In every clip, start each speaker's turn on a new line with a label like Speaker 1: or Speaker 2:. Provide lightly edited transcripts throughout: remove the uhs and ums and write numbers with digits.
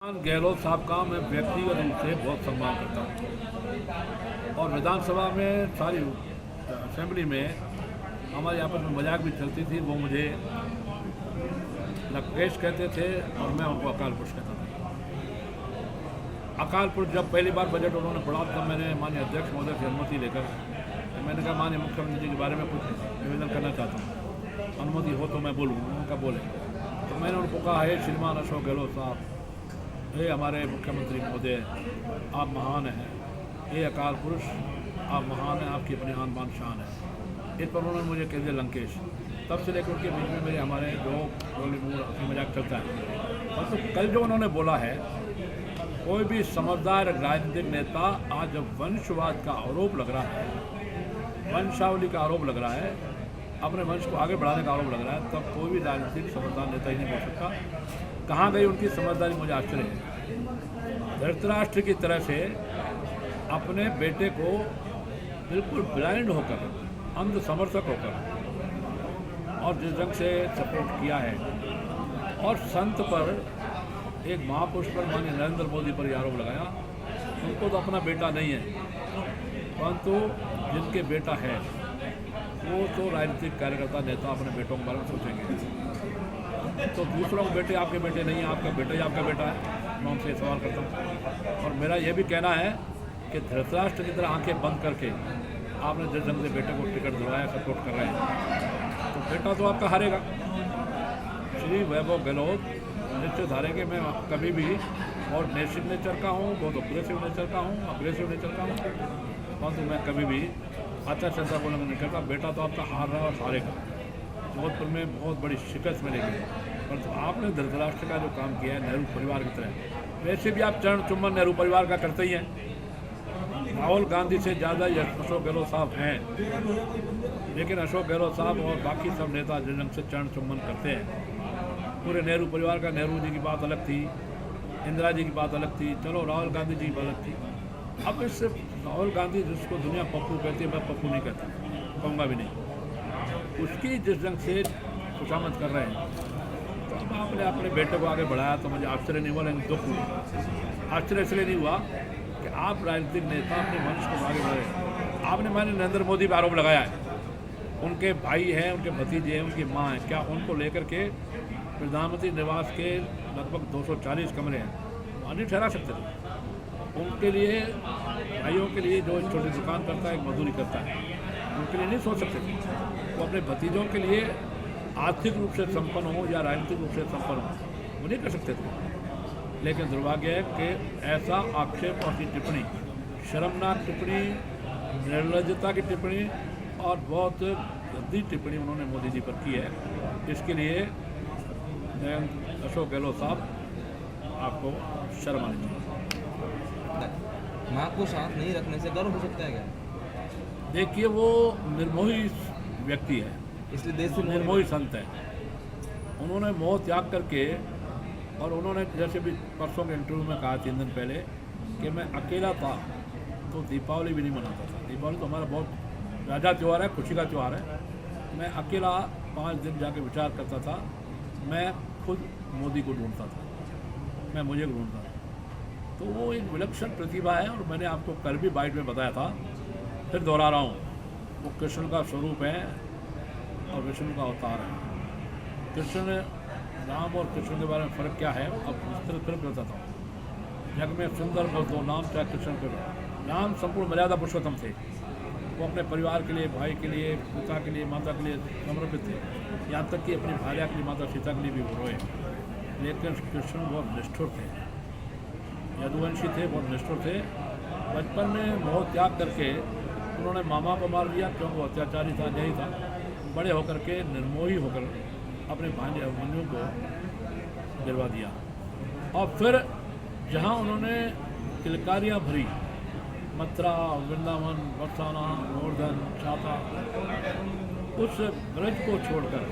Speaker 1: गहलोत साहब का मैं व्यक्तिगत रूप से बहुत सम्मान करता हूँ और विधानसभा में सारी असेंबली में हमारे आपस में मजाक भी चलती थी। वो मुझे लंकेश कहते थे और मैं उनको अकाल पुरुष कहता था। अकाल पुरुष जब पहली बार बजट उन्होंने पढ़ा तब मैंने माननीय अध्यक्ष महोदय से अनुमति लेकर मैंने कहा माननीय मुख्यमंत्री जी के बारे में कुछ निवेदन करना चाहता हूँ, अनुमति हो तो मैं बोलूँ। उनका बोले तो मैंने उनको कहा है श्रीमान अशोक गहलोत साहब, हे हमारे मुख्यमंत्री महोदय, आप महान हैं, ये अकाल पुरुष आप महान हैं, आपकी अपनी आन बान शान है। इस पर उन्होंने मुझे कह दिया लंकेश। तब से लेकर उनके बीच में मेरे हमारे जो हंसी मजाक चलता है। और तो कल जो उन्होंने बोला है, कोई भी समझदार राजनीतिक नेता आज जब वंशवाद का आरोप लग रहा है, वंशावली का आरोप लग रहा है, अपने वंश को आगे बढ़ाने का आरोप लग रहा है, तब कोई भी राजनीतिक समझदार नेता ही नहीं बोल सकता। कहाँ गई उनकी समझदारी, मुझे आश्चर्य है। धृतराष्ट्र की तरह से अपने बेटे को बिल्कुल ब्लाइंड होकर, अंध समर्थक होकर और जिस ढंग से सपोर्ट किया है, और संत पर, एक महापुरुष पर, माननीय नरेंद्र मोदी पर आरोप लगाया। उनको तो अपना बेटा नहीं है, परंतु जिनके बेटा है वो तो राजनीतिक कार्यकर्ता नेता अपने बेटों के बारे में सोचेंगे। तो दूसरों के बेटे आपके बेटे नहीं है, आपका बेटा ही आपका बेटा है। मैं उनसे सवाल करता हूँ और मेरा यह भी कहना है कि धृतराष्ट्र की तरह आंखें बंद करके आपने जिस ढंग से बेटे को टिकट दिलवाया, सपोर्ट कर रहे हैं, तो बेटा तो आपका हारेगा। श्री वैभव गहलोत निश्चित हारेंगे। मैं कभी भी और नेशन नेचर का हूँ, बहुत अग्रेसिव नेचर का हूँ, अग्रेसिव नेचर का हूँ, परंतु मैं कभी भी आचार संहिता को उल्लंघन नहीं करता। बेटा तो आपका हार रहा है और हारेगा। जोधपुर में बहुत बड़ी शिकस्त मिलेगी, परंतु आपने धृतराष्ट्र का जो काम किया है नेहरू परिवार की तरह, वैसे भी आप चरण चुम्बन नेहरू परिवार का करते ही हैं। राहुल गांधी से ज़्यादा अशोक गहलोत साहब हैं, लेकिन अशोक गहलोत साहब और बाकी सब नेता जिस ढंग से चरण चुम्बन करते हैं, पूरे नेहरू परिवार का, नेहरू जी की बात अलग थी, इंदिरा जी की बात अलग थी, चलो राहुल गांधी जी की बात अलग थी। अब इससे राहुल गांधी, जिसको दुनिया पप्पू कहती है, मैं पप्पू नहीं कहता, कहूँगा भी नहीं, उसकी जिस ढंग से खुशामद कर रहे हैं, तो अब आपने अपने बेटे को आगे बढ़ाया तो मुझे आश्चर्य नहीं हुआ, लेकिन दुख हुआ। आश्चर्य इसलिए नहीं हुआ कि आप राजनीतिक नेता अपने वंश को आगे बढ़े। आपने माननीय नरेंद्र मोदी पर आरोप लगाया है, उनके भाई हैं, उनके भतीजे हैं, उनकी माँ हैं, क्या उनको लेकर के प्रधानमंत्री निवास के लगभग 240 कमरे हैं, वहाँ नहीं ठहरा सकते थे? उनके लिए, भाइयों के लिए जो छोटी दुकान करता है, एक मजदूरी करता है, उनके लिए नहीं सोच सकते थे। वो अपने भतीजों के लिए आर्थिक रूप से संपन्न हो या राजनीतिक रूप से संपन्न हो, वो नहीं कर सकते थे। लेकिन दुर्भाग्य है कि ऐसा आक्षेप और टिप्पणी, शर्मनाक टिप्पणी, निर्लज्जता की टिप्पणी और बहुत गंदी टिप्पणी उन्होंने मोदी जी पर की है। इसके लिए अशोक गहलोत साहब, आपको शर्म आनी चाहिए।
Speaker 2: माँ को साथ नहीं रखने से गर्व हो सकता है क्या?
Speaker 1: देखिए, वो निर्मोही व्यक्ति है,
Speaker 2: इसलिए देश से
Speaker 1: निर्मोही संत है। उन्होंने मोह त्याग करके, और उन्होंने जैसे भी परसों के इंटरव्यू में कहा 3 दिन पहले कि मैं अकेला था तो दीपावली भी नहीं मनाता था। दीपावली तो हमारा बहुत राजा त्यौहार है, खुशी का त्यौहार है। मैं अकेला 5 दिन जाके विचार करता था, मैं खुद मोदी को ढूंढता था, मैं मुझे ढूंढता था। तो वो एक विलक्षण प्रतिभा है, और मैंने आपको कल भी बाइट में बताया था, फिर दोहरा रहा हूँ, वो कृष्ण का स्वरूप है और विष्णु का अवतार है। कृष्ण, राम और कृष्ण के बारे में फ़र्क क्या है, अब विस्तृत फिर बताता हूँ। जग में सुंदर को दो नाम, चाहे कृष्ण के राम संपूर्ण मर्यादा पुरुषोत्तम थे। वो अपने परिवार के लिए, भाई के लिए, पिता के लिए, माता के लिए समर्पित थे, यहाँ तक कि अपनी भार्या के लिए, माता सीता के लिए भी वो रोए। लेकिन कृष्ण बहुत निष्ठुर थे, यदुवंशी थे, बहुत निष्ठुर थे। बचपन में मोह त्याग करके उन्होंने मामा को मार दिया, क्योंकि वो अत्याचारी था, यही था। बड़े होकर के निर्मोही होकर अपने भांजे अभिमन्यु को दिलवा दिया, और फिर जहाँ उन्होंने किलकारियाँ भरी, मथुरा, वृंदावन, बरसाना, गोवर्धन, छाता, उस ब्रज को छोड़कर,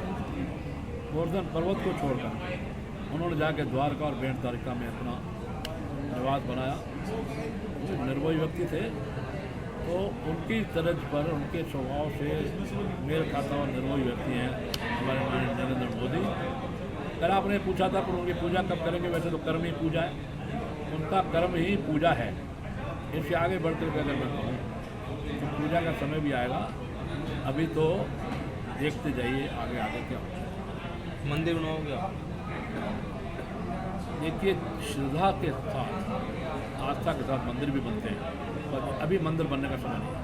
Speaker 1: गोवर्धन पर्वत को छोड़कर उन्होंने जाके द्वारका और बेंट द्वारिका में अपना निवास बनाया। वो निर्भय व्यक्ति थे, तो उनकी तर्ज पर, उनके स्वभाव से मेल खाता हुआ निर्भय व्यक्ति हैं हमारे माननीय नरेंद्र मोदी। कल आपने पूछा था पर उनकी पूजा कब करेंगे, वैसे तो कर्म ही पूजा है। उनका कर्म ही पूजा है। इससे आगे बढ़ कर अगर मैं कहूँ तो पूजा का समय भी आएगा, अभी तो देखते जाइए आगे आगे क्या होता है।
Speaker 2: मंदिर बनाओगे आप?
Speaker 1: देखिए, श्रद्धा के साथ आस्था के साथ मंदिर भी बनते हैं, पर अभी मंदिर बनने का समय नहीं है।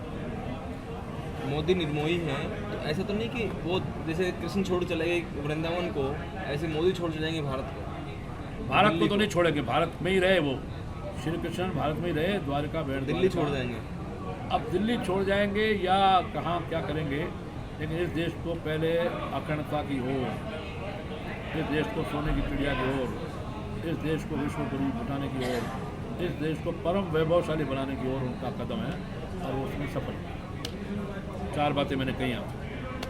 Speaker 2: मोदी निर्मोही हैं, तो ऐसा तो नहीं कि वो जैसे कृष्ण छोड़ चले गए वृंदावन को, ऐसे मोदी छोड़ जाएंगे भारत को?
Speaker 1: भारत को तो नहीं छोड़ेंगे, भारत में ही रहे वो। श्री कृष्ण भारत में ही रहे, द्वारका भेड़
Speaker 2: दिल्ली छोड़ जाएंगे?
Speaker 1: अब दिल्ली छोड़ जाएंगे या कहाँ क्या करेंगे, लेकिन इस देश को पहले अखंडता की ओर, इस देश को सोने की चिड़िया की ओर, इस देश को विश्व गुरु बनाने की ओर, इस देश को परम वैभवशाली बनाने की ओर उनका कदम है और वो उसमें सफल है। 4 बातें मैंने कही आपको।